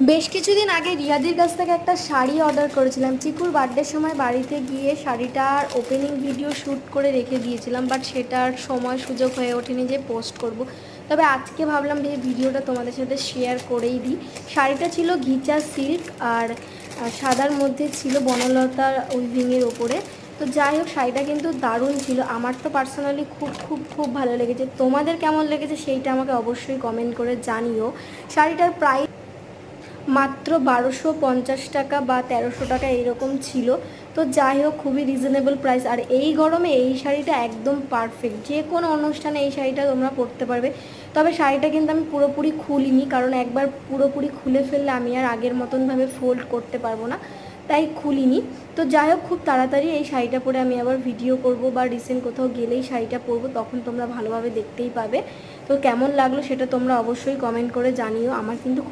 বেশ কিছুদিন আগে রিয়াদির কাছ থেকে একটা শাড়ি অর্ডার করেছিলাম। চিকুর বার্থডের সময় বাড়িতে গিয়ে শাড়িটার ওপেনিং ভিডিও শ্যুট করে রেখে দিয়েছিলাম, বাট সেটার সময় সুযোগ হয়ে ওঠেনি যে পোস্ট করব। তবে আজকে ভাবলাম যে ভিডিওটা তোমাদের সাথে শেয়ার করেই দিই। শাড়িটা ছিল ঘিচা সিল্ক আর সাদার মধ্যে ছিল বনলতার উইভিংয়ের ওপরে। তো যাই হোক, শাড়িটা কিন্তু দারুণ ছিল। আমার তো পার্সোনালি খুব খুব খুব ভালো লেগেছে। তোমাদের কেমন লেগেছে সেইটা আমাকে অবশ্যই কমেন্ট করে জানিও। শাড়িটার প্রাইস মাত্র 1250 টাকা বা 1300 টাকা এরকম ছিল। তো যাই হোক, খুবই রিজনেবল প্রাইস। আর এই গরমে এই শাড়িটা একদম পারফেক্ট, যে কোনো অনুষ্ঠানে এই শাড়িটা তোমরা পরতে পারবে। তবে শাড়িটা কিন্তু আমি পুরোপুরি খুলিনি, কারণ একবার পুরোপুরি খুলে ফেললে আমি আর আগের মতনভাবে ফোল্ড করতে পারবো না, তাই খুলিনি। তো যাই হোক, খুব তাড়াতাড়ি এই শাড়িটা পরে আমি আবার ভিডিও করব বা রিসেন্ট কোথাও গেলেই শাড়িটা পরবো, তখন তোমরা ভালোভাবে দেখতেই পাবে। তো কেমন লাগলো সেটা তোমরা অবশ্যই কমেন্ট করে জানিও। আমার কিন্তু